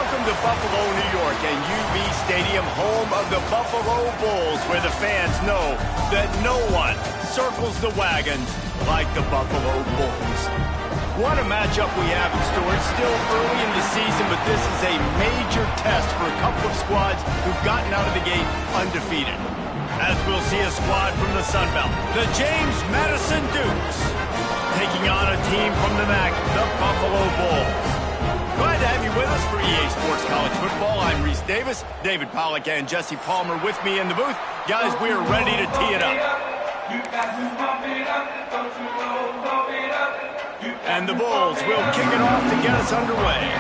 Welcome to Buffalo, New York, and UB Stadium, home of the Buffalo Bulls, where the fans know that no one circles the wagons like the Buffalo Bulls. What a matchup we have in store. It's still early in the season, but this is a major test for a couple of squads who've gotten out of the gate undefeated. As we'll see a squad from the Sun Belt, the James Madison Dukes, taking on a team from the MAC, the Buffalo Bulls. Glad to have you with us for EA Sports College Football. I'm Reese Davis, David Pollack, and Jesse Palmer with me in the booth. Guys, we are ready to tee it up. And the Bulls will kick it off to get us underway.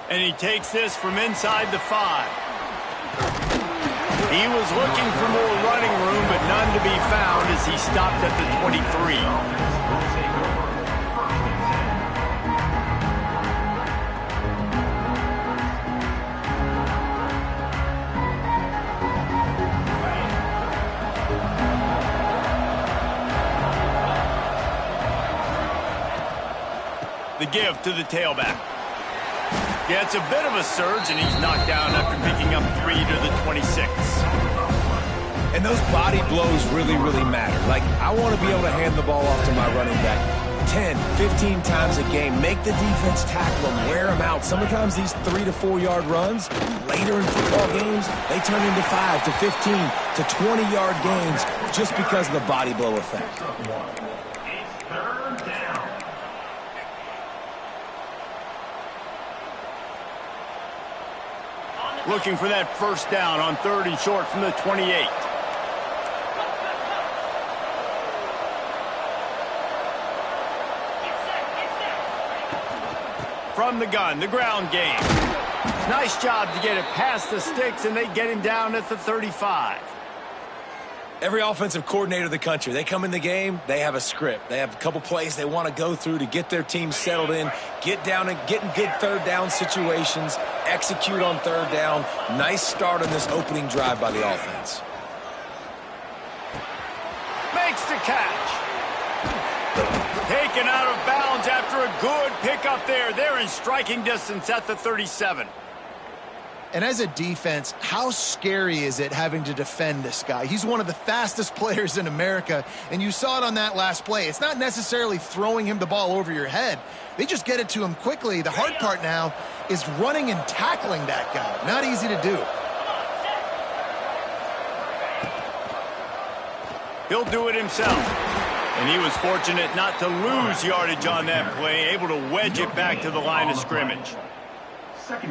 And he takes this from inside the 5. He was looking for more running room, but none to be found as he stopped at the 23. The give to the tailback. Yeah, it's a bit of a surge, and he's knocked down after picking up 3 to the 26. And those body blows really, really matter. Like, I want to be able to hand the ball off to my running back 10, 15 times a game. Make the defense tackle them, wear them out. Sometimes these 3 to 4 yard runs, later in football games, they turn into 5 to 15 to 20 yard gains just because of the body blow effect. Looking for that first down on 3rd and short from the 28. From the gun, the ground game. Nice job to get it past the sticks, and they get him down at the 35. Every offensive coordinator in the country, they come in the game, they have a script. They have a couple plays they want to go through to get their team settled in, get down and get in good third down situations, execute on third down. Nice start on this opening drive by the offense. Makes the catch. Taken out of bounds after a good pickup there. They're in striking distance at the 37. And as a defense, how scary is it having to defend this guy? He's one of the fastest players in America, and you saw it on that last play. It's not necessarily throwing him the ball over your head. They just get it to him quickly. The hard part now is running and tackling that guy. Not easy to do. He'll do it himself. And he was fortunate not to lose yardage on that play, able to wedge it back to the line of scrimmage.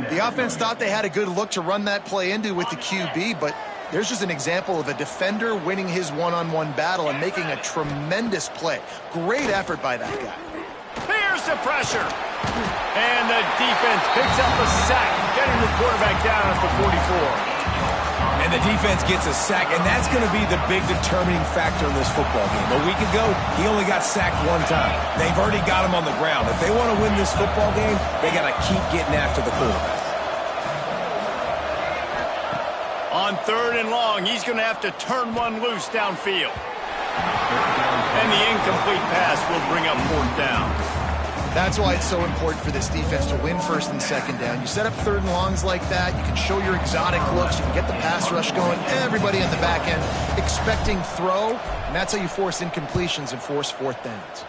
The offense thought they had a good look to run that play into with the QB, but there's just an example of a defender winning his one-on-one battle and making a tremendous play. Great effort by that guy. Here's the pressure. And the defense picks up a sack, getting the quarterback down at the 44. And the defense gets a sack, and that's going to be the big determining factor in this football game. A week ago, he only got sacked 1 time. They've already got him on the ground. If they want to win this football game, they got to keep getting after the quarterback. On 3rd and long, he's going to have to turn one loose downfield. And the incomplete pass will bring up 4th down. That's why it's so important for this defense to win 1st and 2nd down. You set up 3rd and longs like that, you can show your exotic looks, you can get the pass rush going, everybody on the back end expecting throw, and that's how you force incompletions and force 4th downs.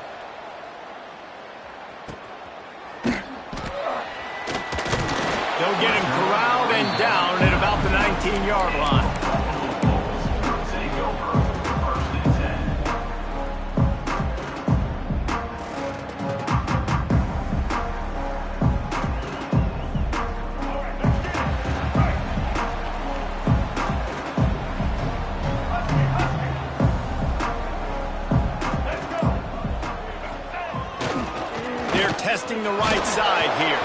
They'll get him corralled and down at about the 19-yard line. Testing the right side here.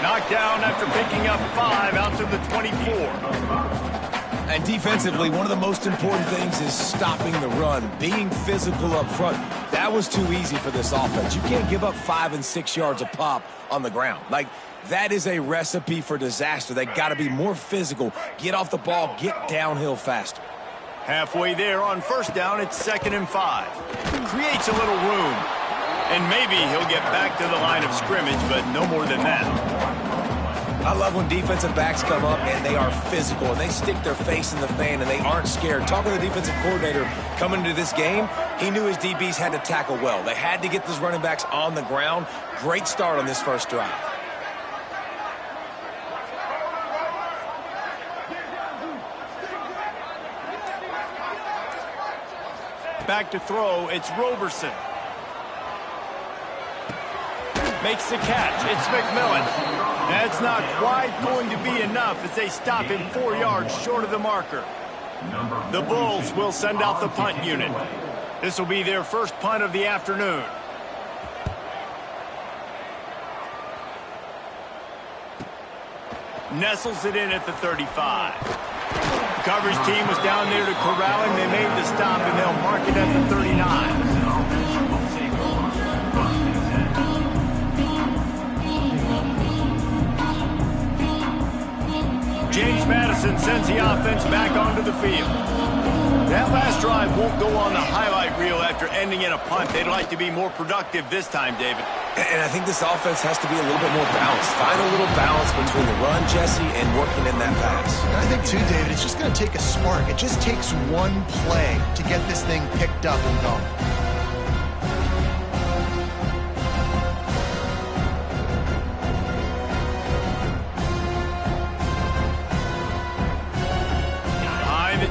Knocked down after picking up 5 out to the 24. And defensively, one of the most important things is stopping the run, being physical up front. That was too easy for this offense. You can't give up 5 and 6 yards a pop on the ground. Like, that is a recipe for disaster. They got to be more physical, get off the ball, get downhill faster. Halfway there on first down, it's 2nd and 5. Creates a little room. And maybe he'll get back to the line of scrimmage, but no more than that. I love when defensive backs come up and they are physical and they stick their face in the fan and they aren't scared. Talking to the defensive coordinator coming into this game, he knew his DBs had to tackle well. They had to get those running backs on the ground. Great start on this first drive. Back to throw, it's Roberson. Makes the catch, it's McMillan. That's not quite going to be enough as they stop him 4 yards short of the marker. The Bulls will send out the punt unit. This will be their first punt of the afternoon. Nestles it in at the 35. The coverage team was down there to corral him. They made the stop, and they'll mark it at the 39. James Madison sends the offense back onto the field. That last drive won't go on the highlight reel after ending in a punt. They'd like to be more productive this time, David. And I think this offense has to be a little bit more balanced. Find a little balance between the run, Jesse, and working in that pass. And I think, too, David, it's just going to take a spark. It just takes one play to get this thing picked up and going.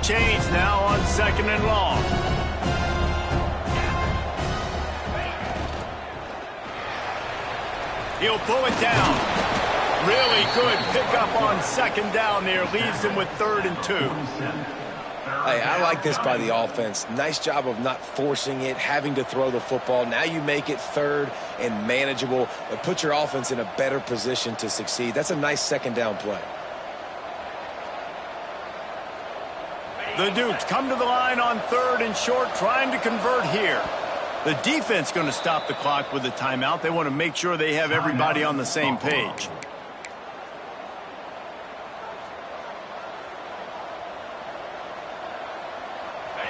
Chains now on 2nd and long. He'll pull it down. Really good pickup on 2nd down there. Leaves him with 3rd and 2. Hey, I like this by the offense. Nice job of not forcing it, having to throw the football. Now you make it 3rd and manageable. Put your offense in a better position to succeed. That's a nice 2nd down play. The Dukes come to the line on 3rd and short, trying to convert here. The defense going to stop the clock with a timeout. They want to make sure they have everybody on the same page.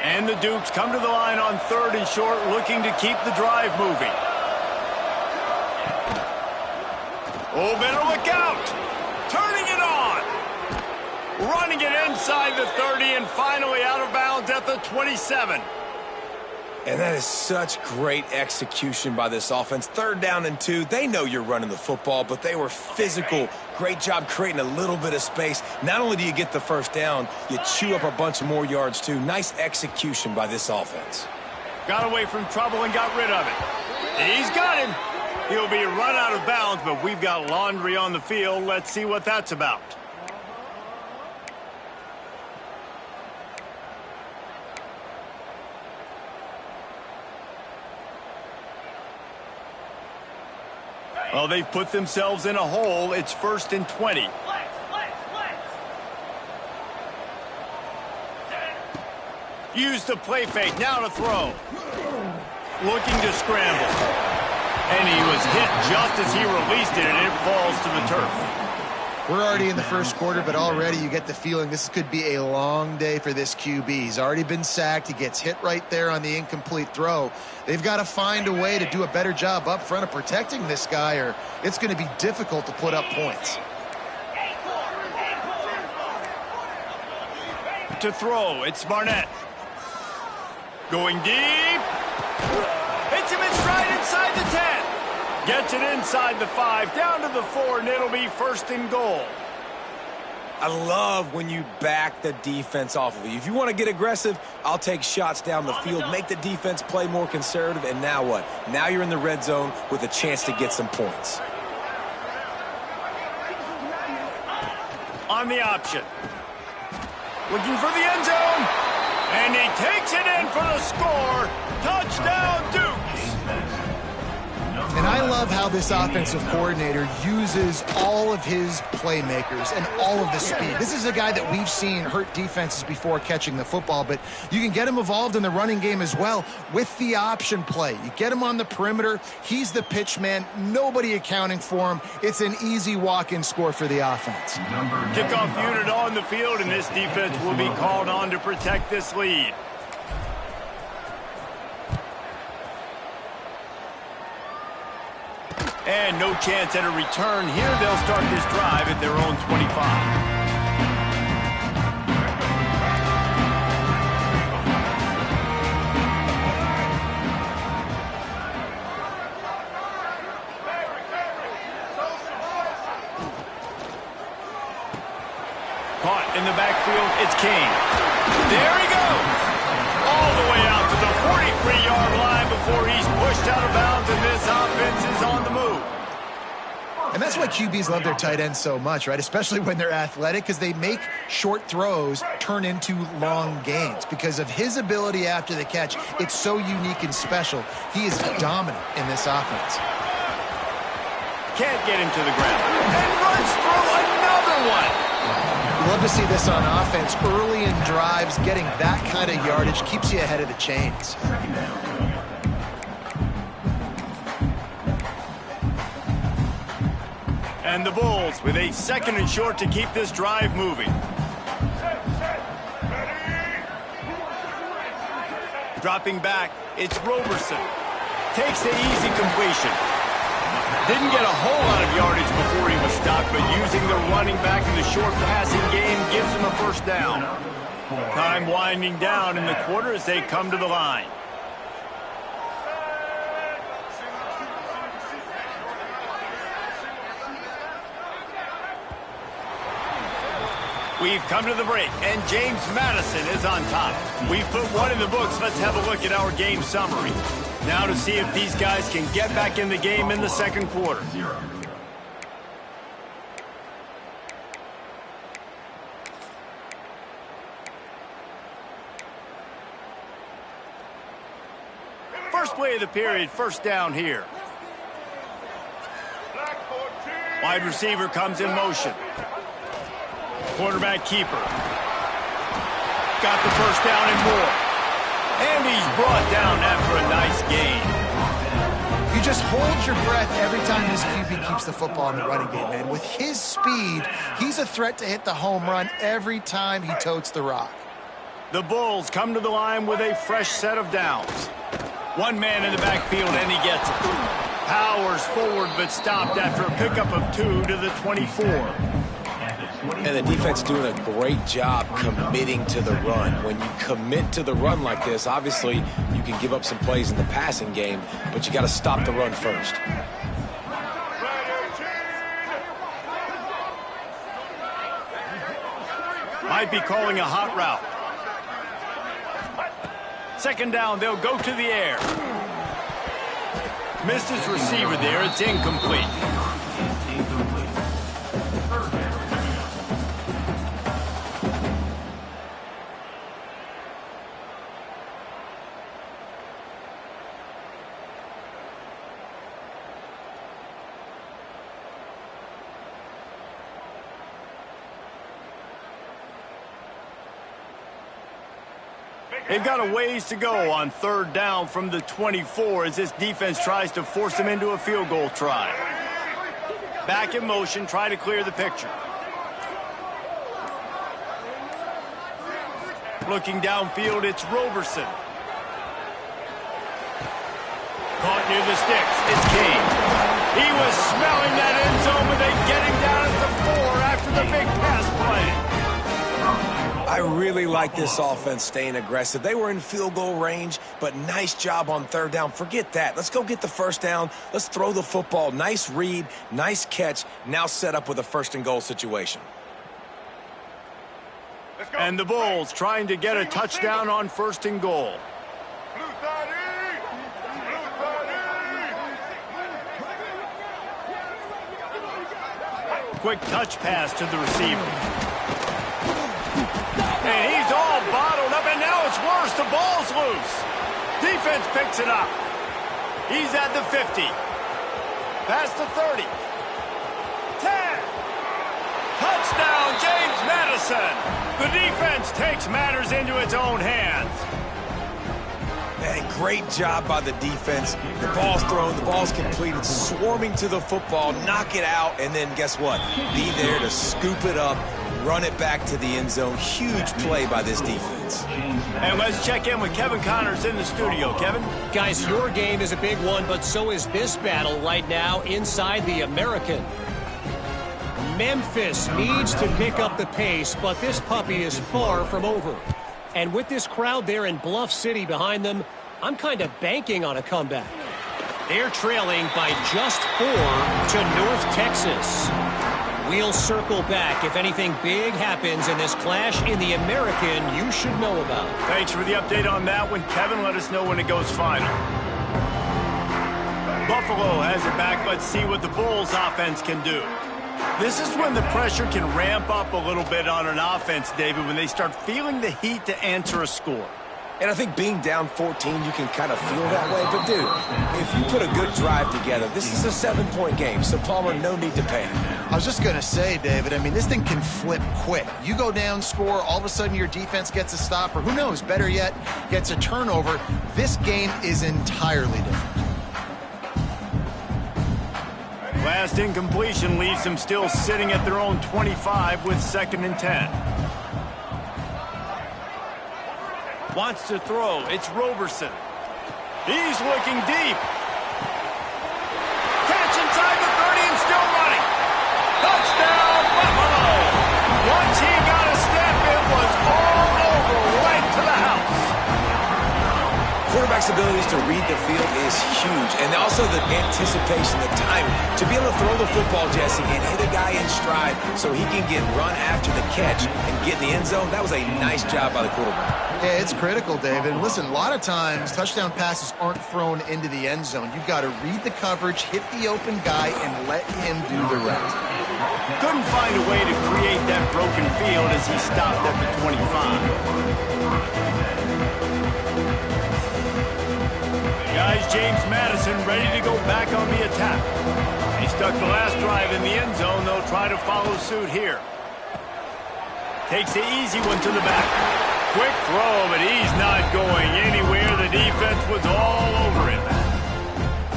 And the Dukes come to the line on 3rd and short, looking to keep the drive moving. Oh, better look out! Turning it on! Running it inside the 30 and finally out of bounds at the 27. And that is such great execution by this offense. 3rd down and 2. They know you're running the football, but they were physical. Great job creating a little bit of space. Not only do you get the 1st down, you chew up a bunch more yards too. Nice execution by this offense. Got away from trouble and got rid of it. He's got him. He'll be run out of bounds, but we've got laundry on the field. Let's see what that's about. Well, they've put themselves in a hole. It's 1st and 20. Use the play fake. Now to throw. Looking to scramble. And he was hit just as he released it, and it falls to the turf. We're already in the first quarter, but already you get the feeling this could be a long day for this QB. He's already been sacked. He gets hit right there on the incomplete throw. They've got to find a way to do a better job up front of protecting this guy, or it's going to be difficult to put up points. To throw, it's Barnett. Going deep. Hits him in stride inside the 10. Gets it inside the 5, down to the 4, and it'll be 1st and goal. I love when you back the defense off of you. If you want to get aggressive, I'll take shots down the field, make the defense play more conservative, and now what? Now you're in the red zone with a chance to get some points. On the option. Looking for the end zone. And he takes it in for the score. Touchdown, Dukes. And I love how this offensive coordinator uses all of his playmakers and all of the speed. This is a guy that we've seen hurt defenses before catching the football, but you can get him involved in the running game as well with the option play. You get him on the perimeter. He's the pitch man. Nobody accounting for him. It's an easy walk-in score for the offense. Kickoff unit on the field, and this defense will be called on to protect this lead. And no chance at a return here. They'll start this drive at their own 25. Caught in the backfield, it's King. There he goes! All the way out to the 43-yard line before he's pushed out of bounds, and this offense is on the move. And that's why QBs love their tight ends so much, right? Especially when they're athletic, because they make short throws turn into long gains. Because of his ability after the catch, it's so unique and special. He is dominant in this offense. Can't get him to the ground. And runs through another one. Love to see this on offense. Early in drives, getting that kind of yardage keeps you ahead of the chains. And the Bulls with a second and short to keep this drive moving. Dropping back, it's Roberson. Takes the easy completion. Didn't get a whole lot of yardage before he was stopped, but using the running back in the short passing game gives him a first down. Time winding down in the quarter as they come to the line. We've come to the break, and James Madison is on top. We've put one in the books. Let's have a look at our game summary. Now to see if these guys can get back in the game in the second quarter. First play of the period, first down here. Wide receiver comes in motion. Quarterback keeper. Got the first down and more. And he's brought down after a nice gain. You just hold your breath every time this QB keeps the football in the running game, man. With his speed, he's a threat to hit the home run every time he totes the rock. The Bulls come to the line with a fresh set of downs. One man in the backfield, and he gets it. Powers forward, but stopped after a pickup of 2 to the 24. And the defense doing a great job committing to the run. When you commit to the run like this, obviously you can give up some plays in the passing game, but you got to stop the run first. Might be calling a hot route. Second down, they'll go to the air. Missed his receiver there. It's incomplete. They've got a ways to go on third down from the 24 as this defense tries to force them into a field goal try. Back in motion, try to clear the picture. Looking downfield, it's Roberson. Caught near the sticks, it's King. He was smelling that end zone, but they get him down at the 4 after the big pass play. I really like this offense staying aggressive. They were in field goal range, but nice job on third down. Forget that. Let's go get the first down. Let's throw the football. Nice read, nice catch. Now set up with a first and goal situation. And the Bulls trying to get a touchdown on first and goal. Quick touch pass to the receiver. And he's all bottled up, and now it's worse. The ball's loose. Defense picks it up. He's at the 50. Past the 30. 10. Touchdown, James Madison. The defense takes matters into its own hands. Man, great job by the defense. The ball's thrown, the ball's completed, swarming to the football, knock it out, and then guess what? Be there to scoop it up, run it back to the end zone. Huge play by this defense. And let's check in with Kevin Connors in the studio. Kevin? Guys, your game is a big one, but so is this battle right now inside the American. Memphis needs to pick up the pace, but this puppy is far from over. And with this crowd there in Bluff City behind them, I'm kind of banking on a comeback. They're trailing by just 4 to North Texas. We'll circle back if anything big happens in this clash in the American you should know about. Thanks for the update on that one, Kevin. Let us know when it goes final. Buffalo has it back. Let's see what the Bulls offense can do. This is when the pressure can ramp up a little bit on an offense, David, when they start feeling the heat to answer a score. And I think being down 14, you can kind of feel that way. But, dude, if you put a good drive together, this is a 7-point game, so Palmer, no need to panic. I was just going to say, David, I mean, this thing can flip quick. You go down, score, all of a sudden your defense gets a stop, or who knows, better yet, gets a turnover. This game is entirely different. Last incompletion leaves them still sitting at their own 25 with 2nd and 10. Wants to throw. It's Roberson. He's looking deep. Catch inside the 30 and still running. Touchdown, Buffalo. Once he got a step, it was all over, right to the house. Quarterback's abilities to read the field is huge, and also the anticipation, the timing. To be able to throw the football, Jesse, and hit a guy in stride so he can get run after the catch and get in the end zone, that was a nice job by the quarterback. Yeah, it's critical, David. And listen, a lot of times touchdown passes aren't thrown into the end zone. You've got to read the coverage, hit the open guy, and let him do the rest. Couldn't find a way to create that broken field as he stopped at the 25. Guys, James Madison ready to go back on the attack. He stuck the last drive in the end zone. They'll try to follow suit here. Takes the easy one to the back. Quick throw, but he's not going anywhere. The defense was all over him.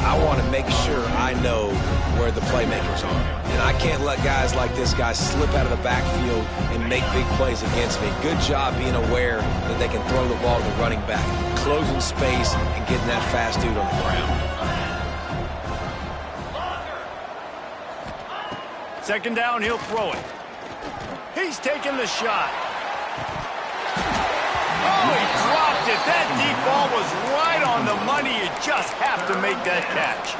I want to make sure I know where the playmakers are. And I can't let guys like this guy slip out of the backfield and make big plays against me. Good job being aware that they can throw the ball to the running back, closing space and getting that fast dude on the ground. 2nd down, he'll throw it. He's taking the shot. Oh, he dropped it. That deep ball was right on the money. You just have to make that catch.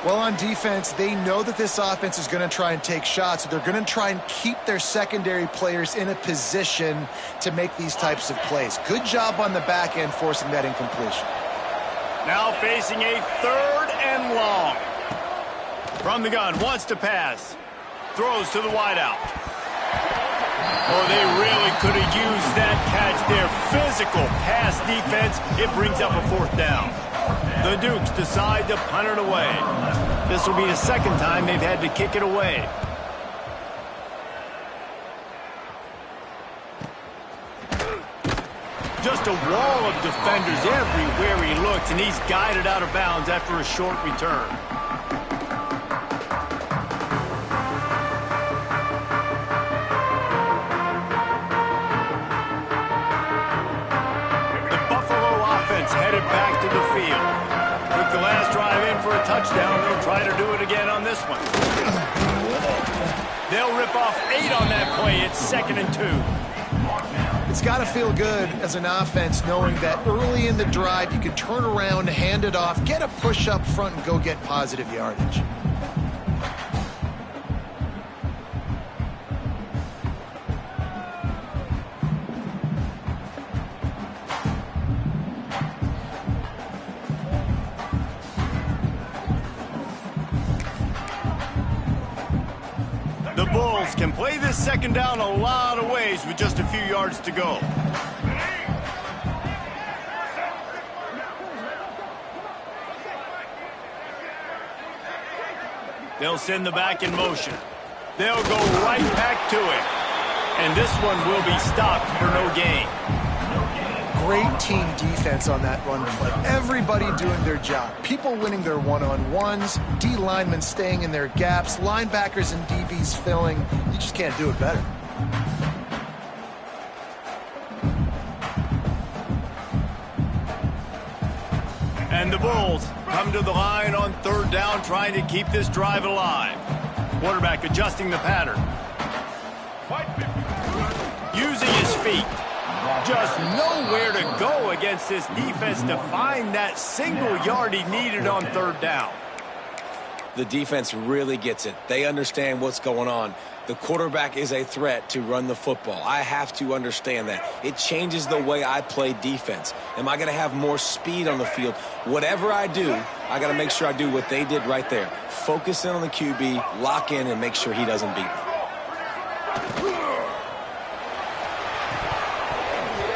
Well, on defense, they know that this offense is going to try and take shots. So they're going to try and keep their secondary players in a position to make these types of plays. Good job on the back end forcing that incompletion. Now facing a 3rd and long. From the gun, wants to pass. Throws to the wideout. Oh, they really could have used that catch there. Physical pass defense. It brings up a 4th down. The Dukes decide to punt it away. This will be the 2nd time they've had to kick it away. Just a wall of defenders everywhere he looks, and he's guided out of bounds after a short return. Headed back to the field. Took the last drive in for a touchdown. They'll try to do it again on this one. They'll rip off 8 on that play. It's 2nd and 2. It's got to feel good as an offense knowing that early in the drive you can turn around, hand it off, get a push up front, and go get positive yardage. The Bulls can play this 2nd down a lot of ways with just a few yards to go. They'll send the back in motion. They'll go right back to it. And this one will be stopped for no gain. Great team defense on that run play. Everybody doing their job. People winning their one-on-ones, D linemen staying in their gaps, linebackers and DBs filling. You just can't do it better. And the Bulls come to the line on third down, trying to keep this drive alive. Quarterback adjusting the pattern. Using his feet. Just nowhere to go against this defense to find that single yard he needed on third down. The defense really gets it. They understand what's going on. The quarterback is a threat to run the football. I have to understand that. It changes the way I play defense. Am I going to have more speed on the field? Whatever I do, I got to make sure I do what they did right there. Focus in on the QB, lock in, and make sure he doesn't beat me.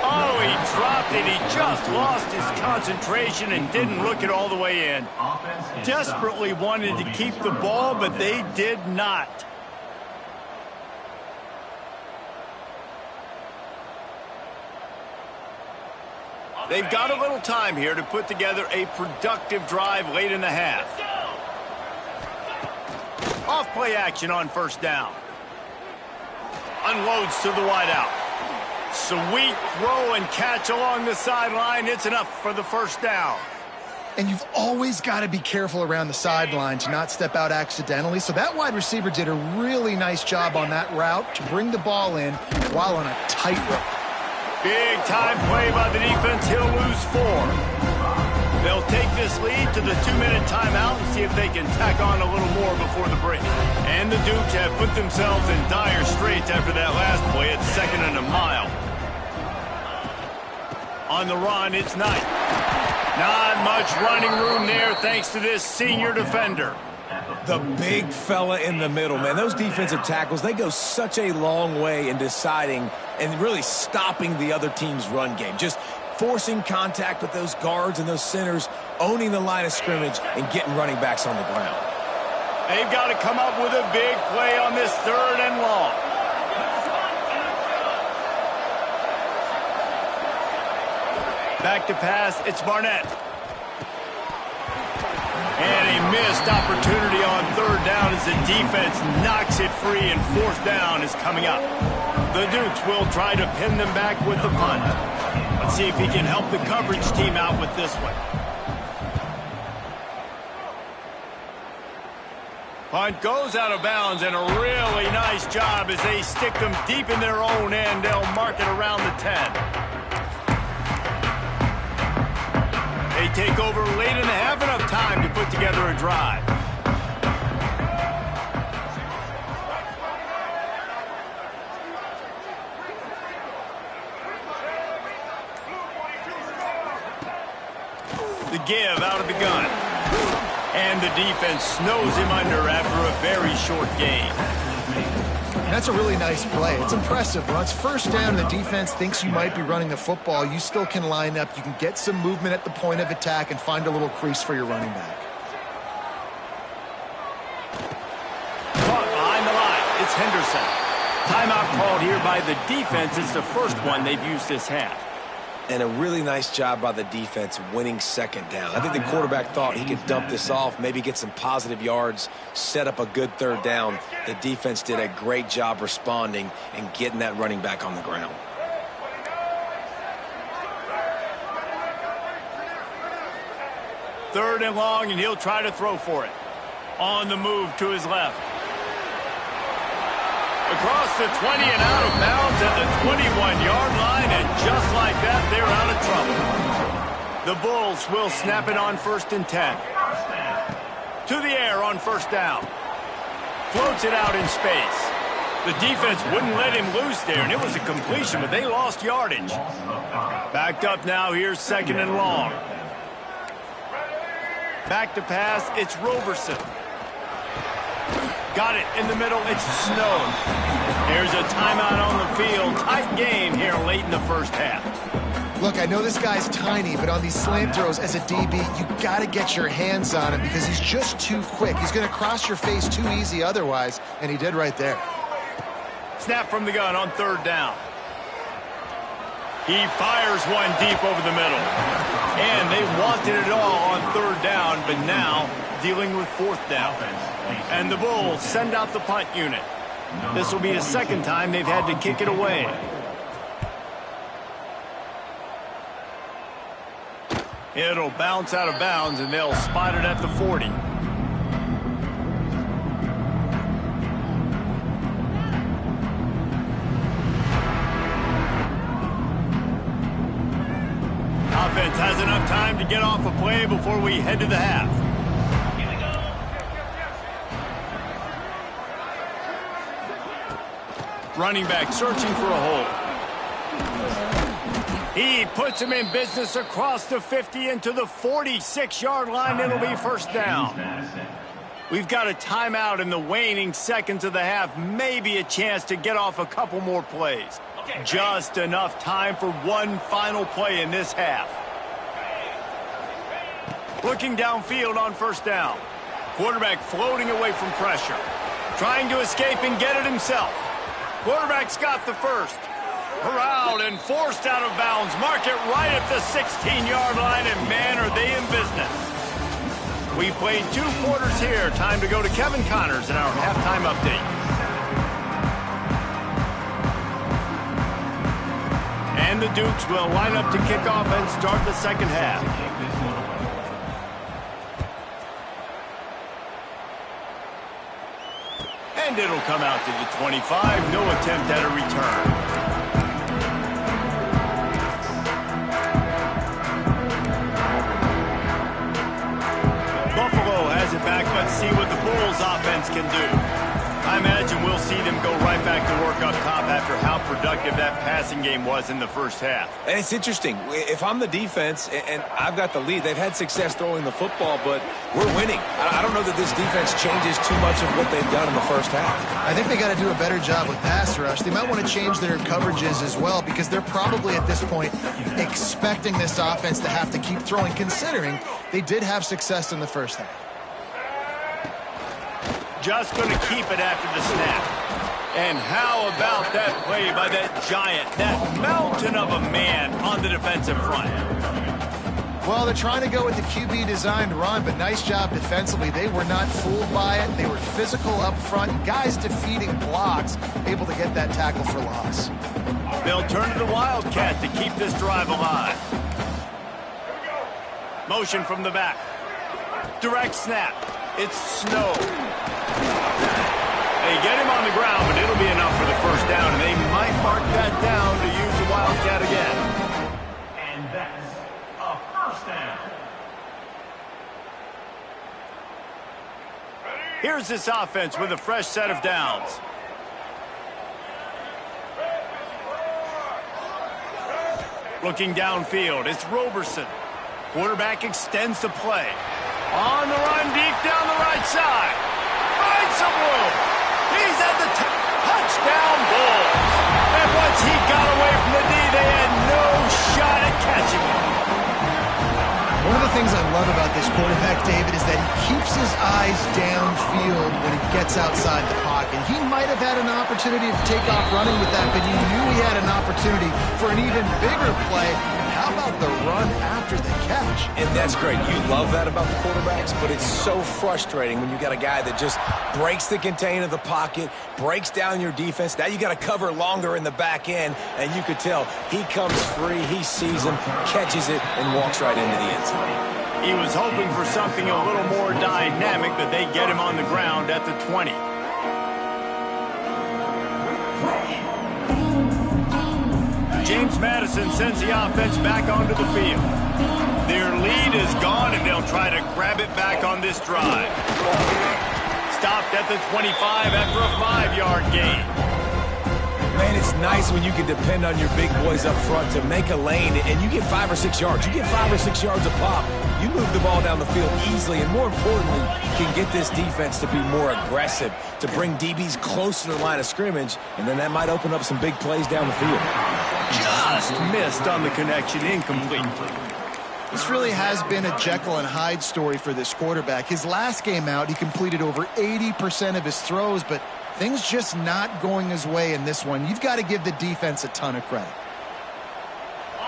Oh, he dropped it. He just lost his concentration and didn't look it all the way in. Desperately wanted to keep the ball, but they did not. They've got a little time here to put together a productive drive late in the half. Off play action on first down. Unloads to the wideout. Sweet throw and catch along the sideline. It's enough for the first down. And you've always got to be careful around the sideline to not step out accidentally. So that wide receiver did a really nice job on that route to bring the ball in while on a tightrope. Big time play by the defense. He'll lose 4. They'll take this lead to the 2-minute timeout and see if they can tack on a little more before the break. And the Dukes have put themselves in dire straits after that last play at 2nd and a mile. On the run, it's Knight. Not much running room there thanks to this senior defender. The big fella in the middle, man. Those defensive tackles, they go such a long way in deciding and really stopping the other team's run game. Just forcing contact with those guards and those centers, owning the line of scrimmage, and getting running backs on the ground. They've got to come up with a big play on this 3rd and long. Back to pass, it's Barnett. And a missed opportunity on 3rd down as the defense knocks it free and 4th down is coming up. The Dukes will try to pin them back with the punt. Let's see if he can help the coverage team out with this one. Punt goes out of bounds, and a really nice job as they stick them deep in their own end. They'll mark it around the 10. They take over late in the half, enough time to put together a drive. The give out of the gun. And the defense snows him under after a very short gain. That's a really nice play. It's impressive. When it's first down and the defense thinks you might be running the football, you still can line up. You can get some movement at the point of attack and find a little crease for your running back. Caught behind the line. It's Henderson. Timeout called here by the defense. It's the first one they've used this half. And a really nice job by the defense winning 2nd down. I think the quarterback thought he could dump this off, maybe get some positive yards, set up a good 3rd down. The defense did a great job responding and getting that running back on the ground. Third and long, and he'll try to throw for it. On the move to his left. Across the 20 and out of bounds at the 21-yard line, and just like that, they're out of trouble. The Bulls will snap it on 1st and 10. To the air on 1st down. Floats it out in space. The defense wouldn't let him loose there, and it was a completion, but they lost yardage. Backed up now, here's 2nd and long. Back to pass, it's Roberson. Got it in the middle, it's Snow. There's a timeout on the field. Tight game here late in the first half. Look, I know this guy's tiny, but on these slant throws as a DB, you got to get your hands on him because he's just too quick. He's going to cross your face too easy otherwise, and he did right there. Snap from the gun on third down. He fires one deep over the middle. And they wanted it all on third down, but now dealing with fourth down. And the Bulls send out the punt unit. This will be the second time they've had to kick it away. It'll bounce out of bounds, and they'll spot it at the 40. Offense has enough time to get off a play before we head to the half. Running back searching for a hole. He puts him in business across the 50 into the 46-yard line. It'll be first down. We've got a timeout in the waning seconds of the half. Maybe a chance to get off a couple more plays. Just enough time for one final play in this half. Looking downfield on first down. Quarterback floating away from pressure. Trying to escape and get it himself. Quarterback's got the first. Corralled and forced out of bounds. Mark it right at the 16-yard line, and man, are they in business. We played 2 quarters here. Time to go to Kevin Connors in our halftime update. And the Dukes will line up to kick off and start the second half. And it'll come out to the 25. No attempt at a return. Buffalo has it back. Let's see what the Bulls offense can do. I imagine we'll see them go right back to work up top after how productive that passing game was in the first half. And it's interesting. If I'm the defense and I've got the lead, they've had success throwing the football, but we're winning. I don't know that this defense changes too much of what they've done in the first half. I think they got to do a better job with pass rush. They might want to change their coverages as well because they're probably at this point expecting this offense to have to keep throwing, considering they did have success in the first half. Just going to keep it after the snap. And how about that play by that giant, that mountain of a man on the defensive front? Well, they're trying to go with the QB designed run, but nice job defensively. They were not fooled by it. They were physical up front. Guys defeating blocks, able to get that tackle for loss. They'll turn to the Wildcat to keep this drive alive. Motion from the back. Direct snap. It's Snow. They get him on the ground, but it'll be enough for the first down, and they might mark that down to use the Wildcat again. And that's a first down. Here's this offense with a fresh set of downs. Looking downfield, it's Roberson. Quarterback extends the play. On the run, deep down the right side. Finds some room. He's at the touchdown Bulls. And once he got away from the D, they had no shot at catching him. One of the things I love about this quarterback, David, is that he keeps his eyes downfield when he gets outside the pocket. He might have had an opportunity to take off running with that, but he knew he had an opportunity for an even bigger play. How about the run after the catch? And that's great. You love that about the quarterbacks, but it's so frustrating when you got a guy that just breaks the contain of the pocket, breaks down your defense. Now you got to cover longer in the back end, and you could tell he comes free, he sees him, catches it, and walks right into the end zone. He was hoping for something a little more dynamic, but they get him on the ground at the 20. James Madison sends the offense back onto the field. Their lead is gone, and they'll try to grab it back on this drive. Stopped at the 25 after a 5-yard gain. And it's nice when you can depend on your big boys up front to make a lane, and you get 5 or 6 yards. You get 5 or 6 yards a pop. You move the ball down the field easily, and more importantly, can get this defense to be more aggressive, to bring DBs close to the line of scrimmage, and then that might open up some big plays down the field. Just missed on the connection, incomplete. This really has been a Jekyll and Hyde story for this quarterback. His last game out, he completed over 80% of his throws, but things just not going his way in this one. You've got to give the defense a ton of credit.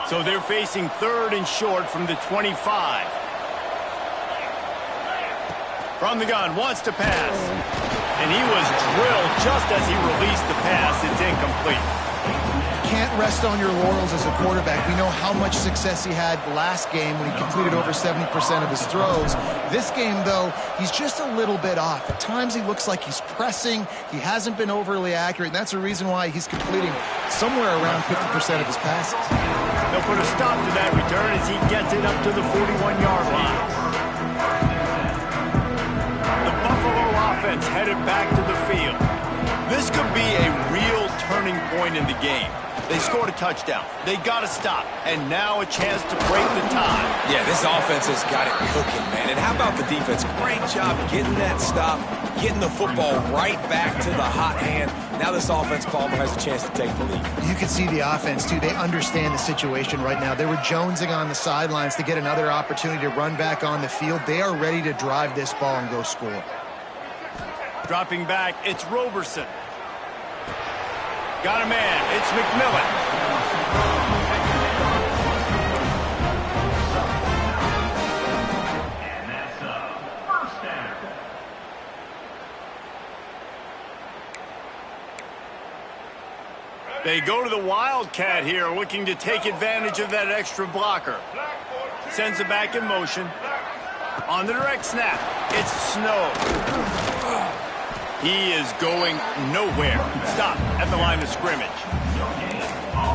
So they're facing 3rd and short from the 25. From the gun, wants to pass. And he was drilled just as he released the pass. It's incomplete. Can't rest on your laurels as a quarterback. We know how much success he had last game when he completed over 70% of his throws. This game, though, he's just a little bit off. At times he looks like he's pressing. He hasn't been overly accurate, and that's the reason why he's completing somewhere around 50% of his passes. They'll put a stop to that return as he gets it up to the 41-yard line. The Buffalo offense headed back to the field. This could be a real turning point in the game. They scored a touchdown. They got to stop. And now a chance to break the tie. Yeah, this offense has got it cooking, man. And how about the defense? Great job getting that stop, getting the football right back to the hot hand. Now this offense, Palmer, has a chance to take the lead. You can see the offense, too. They understand the situation right now. They were jonesing on the sidelines to get another opportunity to run back on the field. They are ready to drive this ball and go score. Dropping back, it's Roberson. Got a man, it's McMillan. And that's a first down. They go to the Wildcat here, looking to take advantage of that extra blocker. Sends it back in motion. On the direct snap, it's Snow. He is going nowhere. Stop at the line of scrimmage.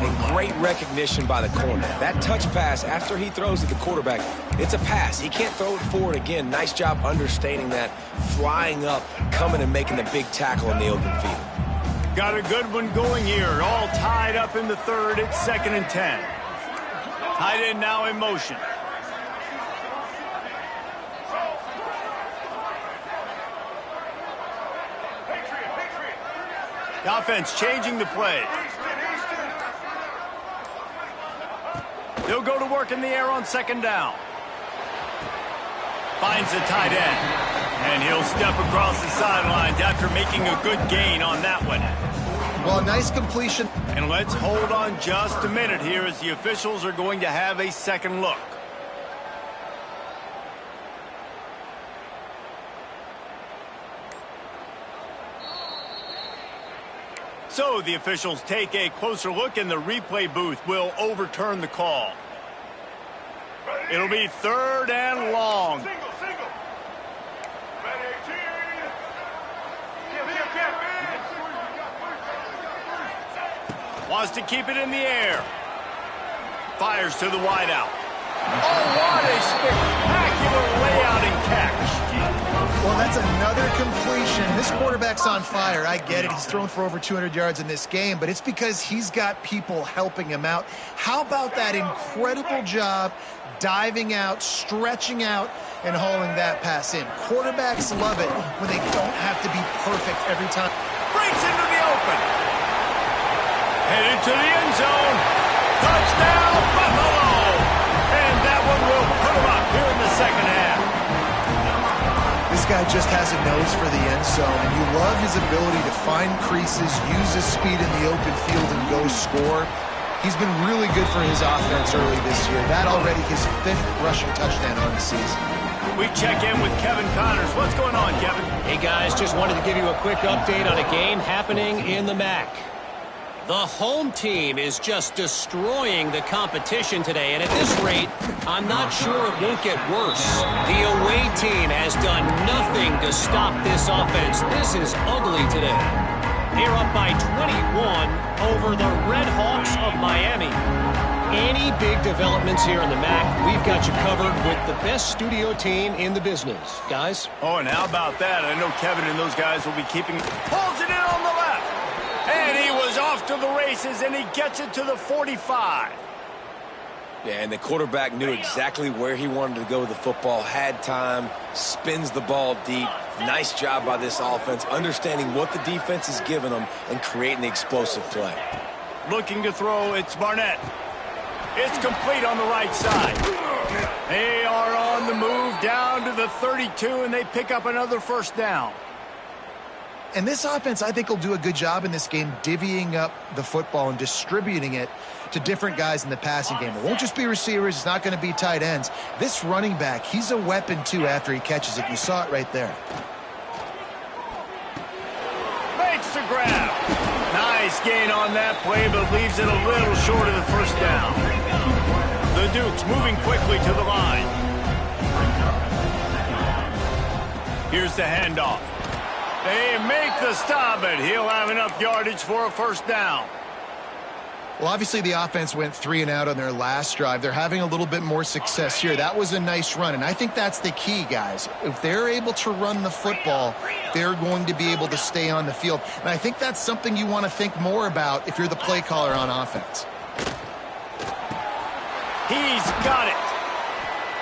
And great recognition by the corner. That touch pass after he throws at the quarterback, it's a pass. He can't throw it forward again. Nice job understanding that, flying up, coming and making the big tackle in the open field. Got a good one going here. All tied up in the 3rd. It's 2nd and 10. Tight end now in motion. The offense changing the play. They'll go to work in the air on 2nd down. Finds the tight end. And he'll step across the sidelines after making a good gain on that one. Well, nice completion. And let's hold on just a minute here as the officials are going to have a second look. So the officials take a closer look, and the replay booth will overturn the call. It'll be 3rd and long. Single. Ready, team. Wants to keep it in the air. Fires to the wideout. Oh, what a spectacular layout and catch. Well, that's another completion. This quarterback's on fire. I get it. He's thrown for over 200 yards in this game, but it's because he's got people helping him out. How about that incredible job diving out, stretching out, and hauling that pass in? Quarterbacks love it when they don't have to be perfect every time. Breaks into the open. Headed to the end zone. Touchdown, Buffalo! And that one will put him up here in the 2nd half. This guy just has a nose for the end zone, and you love his ability to find creases, use his speed in the open field, and go score. He's been really good for his offense early this year. That already his 5th rushing touchdown on the season. We check in with Kevin Connors. What's going on, Kevin? Hey, guys, just wanted to give you a quick update on a game happening in the MAC. The home team is just destroying the competition today, and at this rate, I'm not sure it won't get worse. The away team has done nothing to stop this offense. This is ugly today. They're up by 21 over the Red Hawks of Miami. Any big developments here in the MAC, we've got you covered with the best studio team in the business. Guys? Oh, and how about that? I know Kevin and those guys will be keeping... Pulls it in on the left. And he was off off to the races, and he gets it to the 45. Yeah, and the quarterback knew exactly where he wanted to go with the football, had time, spins the ball deep. Nice job by this offense, understanding what the defense is giving them and creating the explosive play. Looking to throw, it's Barnett. It's complete on the right side. They are on the move down to the 32, and they pick up another first down. And this offense, I think, will do a good job in this game divvying up the football and distributing it to different guys in the passing game. It won't just be receivers. It's not going to be tight ends. This running back, he's a weapon, too, after he catches it. You saw it right there. Makes the grab. Nice gain on that play, but leaves it a little short of the first down. The Dukes moving quickly to the line. Here's the handoff. They make the stop, but he'll have enough yardage for a first down. Well, obviously the offense went 3 and out on their last drive. They're having a little bit more success here. That was a nice run, and I think that's the key, guys. If they're able to run the football, they're going to be able to stay on the field. And I think that's something you want to think more about if you're the play caller on offense. He's got it.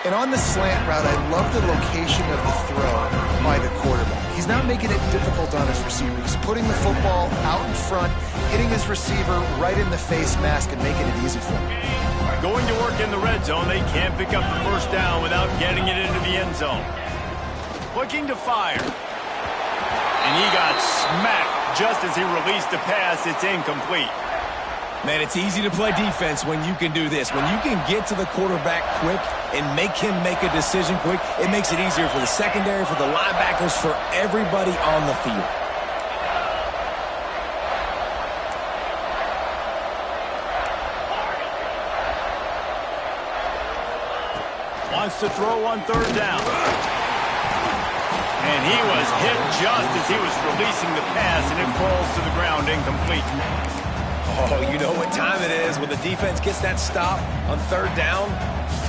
And on the slant route, I love the location of the throw by the quarterback. He's not making it difficult on his receiver. He's putting the football out in front, hitting his receiver right in the face mask and making it easy for him. Going to work in the red zone. They can't pick up the first down without getting it into the end zone. Looking to fire. And he got smacked just as he released the pass. It's incomplete. Man, it's easy to play defense when you can do this. When you can get to the quarterback quick and make him make a decision quick, it makes it easier for the secondary, for the linebackers, for everybody on the field. Wants to throw on third down. And he was hit just as he was releasing the pass, and it falls to the ground incomplete. Oh, you know what time it is when the defense gets that stop on third down.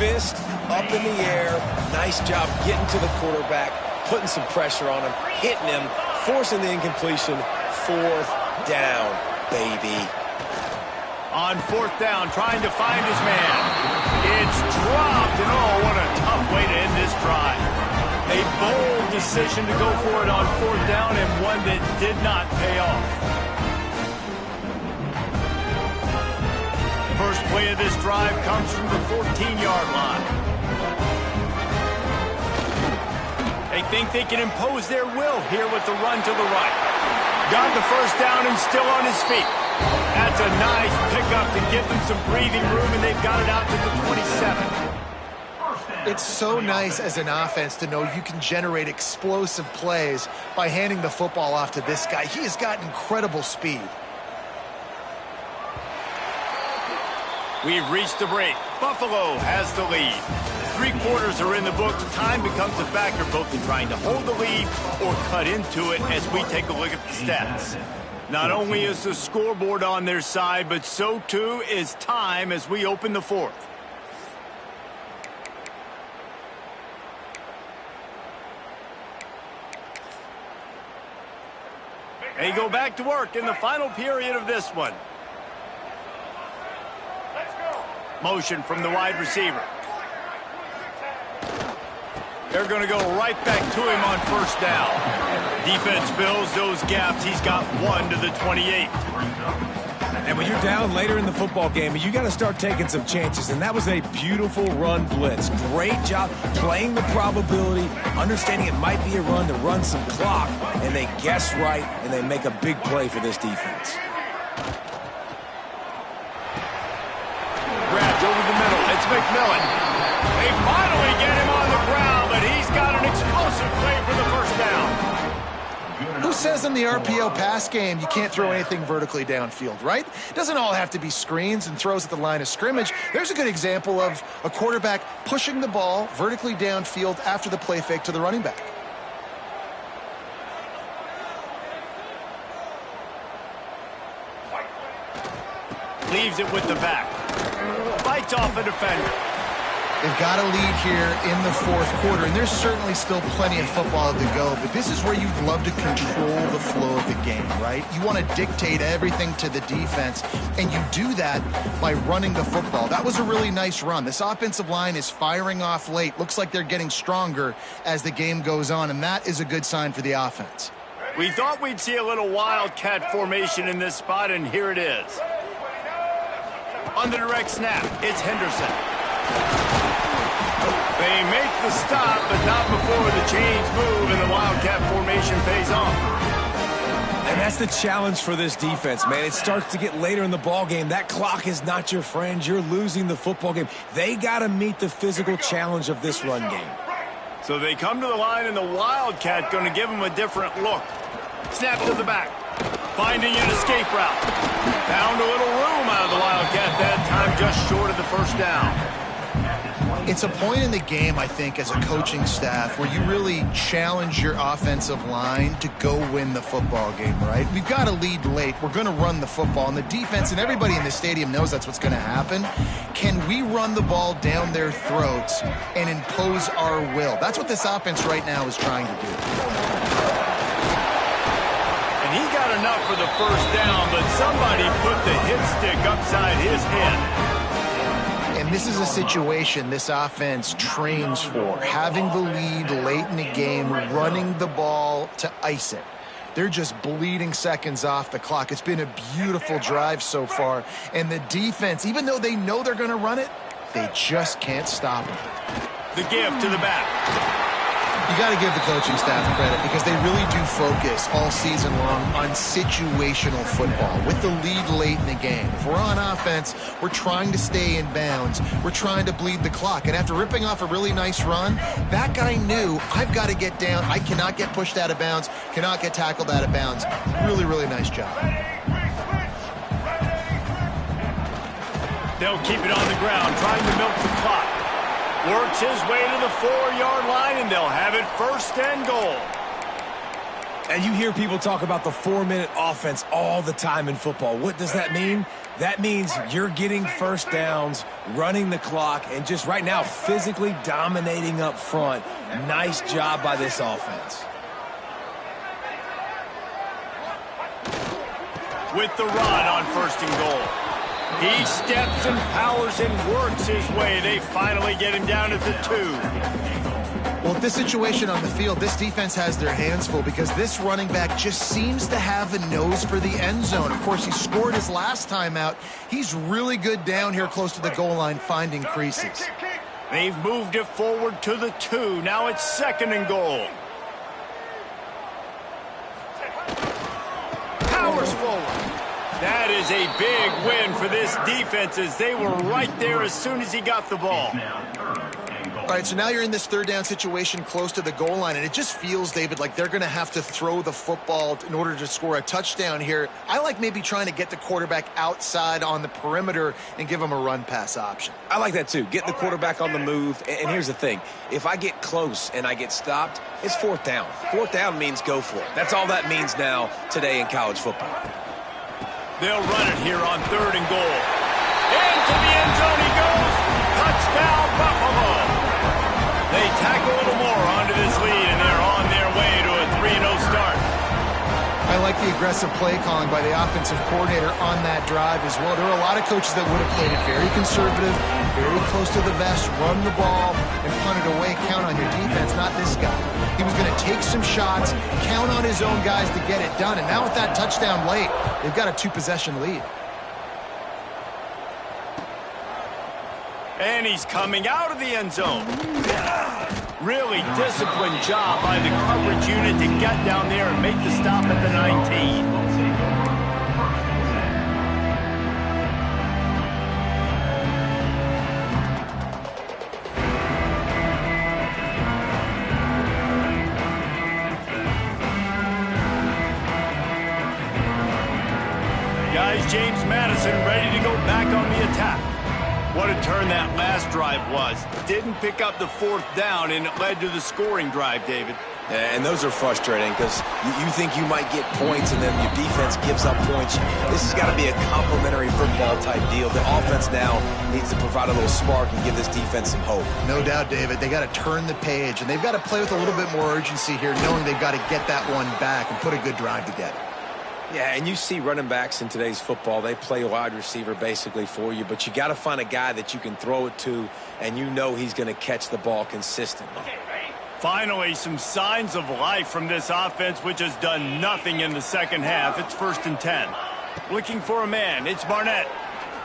Fist up in the air. Nice job getting to the quarterback, putting some pressure on him, hitting him, forcing the incompletion. Fourth down, baby. On fourth down, trying to find his man. It's dropped, and oh, what a tough way to end this drive. A bold decision to go for it on fourth down, and one that did not pay off. First play of this drive comes from the 14-yard line. They think they can impose their will here with the run to the right. Got the first down and still on his feet. That's a nice pickup to give them some breathing room, and they've got it out to the 27. It's so nice as an offense to know you can generate explosive plays by handing the football off to this guy. He has got incredible speed. We've reached the break. Buffalo has the lead. 3 quarters are in the books. Time becomes a factor both in trying to hold the lead or cut into it as we take a look at the stats. Not only is the scoreboard on their side, but so too is time as we open the fourth. They go back to work in the final period of this one. Motion from the wide receiver. They're going to go right back to him on first down. Defense fills those gaps. He's got 1 to the 28. And when you're down later in the football game, you got to start taking some chances. And that was a beautiful run blitz. Great job playing the probability, understanding it might be a run to run some clock. And they guess right, and they make a big play for this defense. Grabbed over the middle. It's McMillan. They finally get him on the ground, but he's got an explosive play for the first down. Who says in the RPO pass game you can't throw anything vertically downfield, right? It doesn't all have to be screens and throws at the line of scrimmage. There's a good example of a quarterback pushing the ball vertically downfield after the play fake to the running back. Leaves it with the back. Fights off a defender. They've got a lead here in the fourth quarter, and there's certainly still plenty of football to go, but this is where you'd love to control the flow of the game, right? You want to dictate everything to the defense, and you do that by running the football. That was a really nice run. This offensive line is firing off late. Looks like they're getting stronger as the game goes on, and that is a good sign for the offense. We thought we'd see a little wildcat formation in this spot, and here it is. On the direct snap, it's Henderson. They make the stop, but not before the chains move and the wildcat formation pays off. And that's the challenge for this defense, man. It starts to get later in the ball game. That clock is not your friend. You're losing the football game. They got to meet the physical challenge of this run game. So they come to the line, and the wildcat going to give them a different look. Snap to the back. Finding an escape route. Found a little room out of the wildcat that time, just short of the first down. It's a point in the game, I think, as a coaching staff where you really challenge your offensive line to go win the football game, right? We've got a lead late. We're going to run the football, and the defense and everybody in the stadium knows that's what's going to happen. Can we run the ball down their throats and impose our will? That's what this offense right now is trying to do. And he got enough for the first down, but somebody put the hit stick upside his head. And this is a situation this offense trains for, having the lead late in the game, running the ball to ice it. They're just bleeding seconds off the clock. It's been a beautiful drive so far. And the defense, even though they know they're going to run it, they just can't stop it. The give to the back. You got to give the coaching staff credit because they really do focus all season long on situational football with the lead late in the game. If we're on offense, we're trying to stay in bounds. We're trying to bleed the clock. And after ripping off a really nice run, that guy knew, I've got to get down. I cannot get pushed out of bounds, cannot get tackled out of bounds. Really, really nice job. They'll keep it on the ground, trying to milk the clock. Works his way to the 4-yard line, and they'll have it first and goal. And you hear people talk about the 4-minute offense all the time in football. What does that mean? That means you're getting first downs, running the clock, and just right now physically dominating up front. Nice job by this offense. With the run on first and goal. He steps and powers and works his way. They finally get him down at the 2. Well, this situation on the field, this defense has their hands full because this running back just seems to have a nose for the end zone. Of course, he scored his last time out. He's really good down here close to the goal line finding creases. They've moved it forward to the 2. Now it's second and goal. Powers forward. That is a big win for this defense as they were right there as soon as he got the ball. All right, so now you're in this third down situation close to the goal line, and it just feels, David, like they're going to have to throw the football in order to score a touchdown here. I like maybe trying to get the quarterback outside on the perimeter and give him a run-pass option. I like that too. Get the quarterback on the move. And here's the thing. If I get close and I get stopped, it's fourth down. Fourth down means go for it. That's all that means now today in college football. They'll run it here on third and goal. Into the end zone he goes. Touchdown, Buffalo. They tack a little more onto this lead, and they're on their way to a 3-0 start. I like the aggressive play calling by the offensive coordinator on that drive as well. There are a lot of coaches that would have played it very conservative, very close to the vest, run the ball, and punt it away. Count on your defense, not this guy. He was going to take some shots, count on his own guys to get it done. And now with that touchdown late, they've got a 2-possession lead. And he's coming out of the end zone. Really disciplined job by the coverage unit to get down there and make the stop at the 19. Guys, James Madison ready to go back on the attack. What a turn that last drive was. Didn't pick up the fourth down, and it led to the scoring drive, David. And those are frustrating because you think you might get points and then your defense gives up points. This has got to be a complementary football type deal. The offense now needs to provide a little spark and give this defense some hope. No doubt, David. They got to turn the page, and they've got to play with a little bit more urgency here, knowing they've got to get that one back and put a good drive together. Yeah, and you see running backs in today's football, they play wide receiver basically for you, but you got to find a guy that you can throw it to, and you know he's going to catch the ball consistently. Finally, some signs of life from this offense, which has done nothing in the second half. It's 1st and 10. Looking for a man. It's Barnett.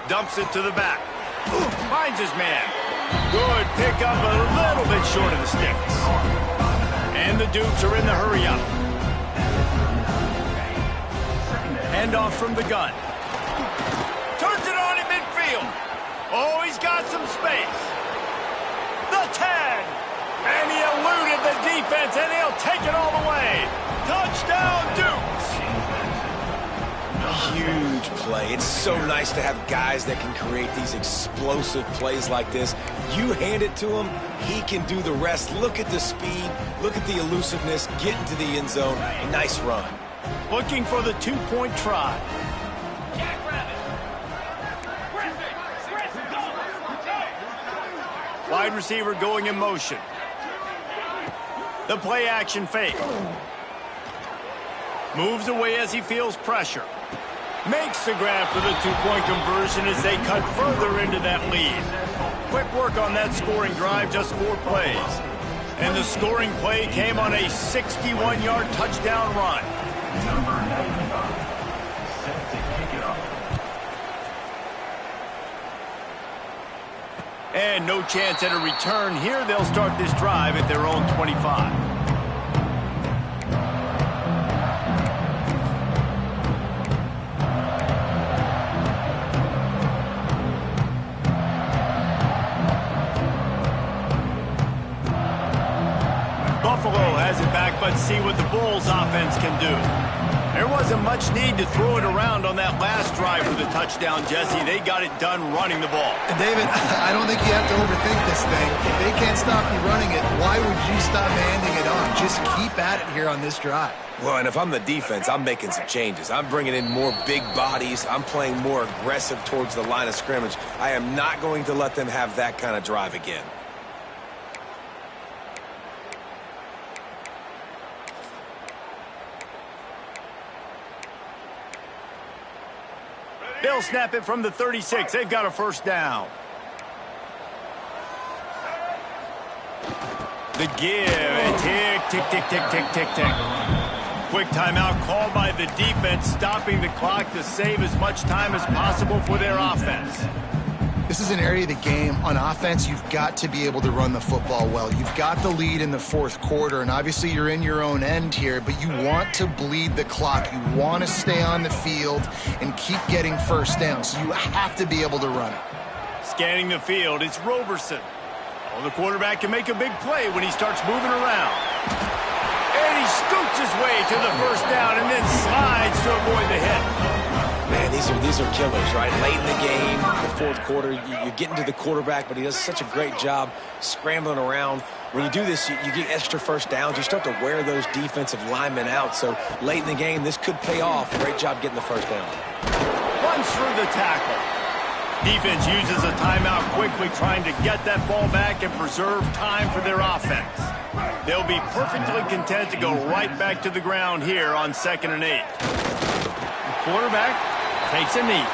Dumps it to the back. Finds his man. Good pickup, a little bit short of the sticks. And the Dukes are in the hurry-up. Handoff from the gun. Turns it on in midfield. Oh, he's got some space. The 10. And he eluded the defense, and he'll take it all the way. Touchdown, Dukes. Huge play. It's so nice to have guys that can create these explosive plays like this. You hand it to him, he can do the rest. Look at the speed. Look at the elusiveness. Get into the end zone. Nice run. Looking for the 2-point try. Wide receiver going in motion. The play action fake. Moves away as he feels pressure. Makes the grab for the 2-point conversion as they cut further into that lead. Quick work on that scoring drive, just 4 plays. And the scoring play came on a 61-yard touchdown run. Number 95, set to kick it off. And no chance at a return here. They'll start this drive at their own 25. Buffalo has it back, but see what the Bulls offense can do. There wasn't much need to throw it around on that last drive for the touchdown, Jesse. They got it done running the ball. And David, I don't think you have to overthink this thing. If they can't stop you running it, why would you stop handing it on? Just keep at it here on this drive. Well, and if I'm the defense, I'm making some changes. I'm bringing in more big bodies. I'm playing more aggressive towards the line of scrimmage. I am not going to let them have that kind of drive again. They'll snap it from the 36. They've got a first down. The give. And tick, tick, tick, tick, tick, tick, tick. Quick timeout called by the defense, stopping the clock to save as much time as possible for their offense. This is an area of the game. On offense, you've got to be able to run the football well. You've got the lead in the 4th quarter, and obviously you're in your own end here, but you want to bleed the clock. You want to stay on the field and keep getting first down, so you have to be able to run it. Scanning the field, it's Roberson. Oh, the quarterback can make a big play when he starts moving around. And he scoots his way to the first down and then slides to avoid the hit. Man, these are killers, right? Late in the game, the 4th quarter, you're getting to the quarterback, but he does such a great job scrambling around. When you do this, you get extra first downs. You start to wear those defensive linemen out. So late in the game, this could pay off. Great job getting the first down. Runs through the tackle. Defense uses a timeout quickly, trying to get that ball back and preserve time for their offense. They'll be perfectly content to go right back to the ground here on 2nd and 8. The quarterback takes a knee.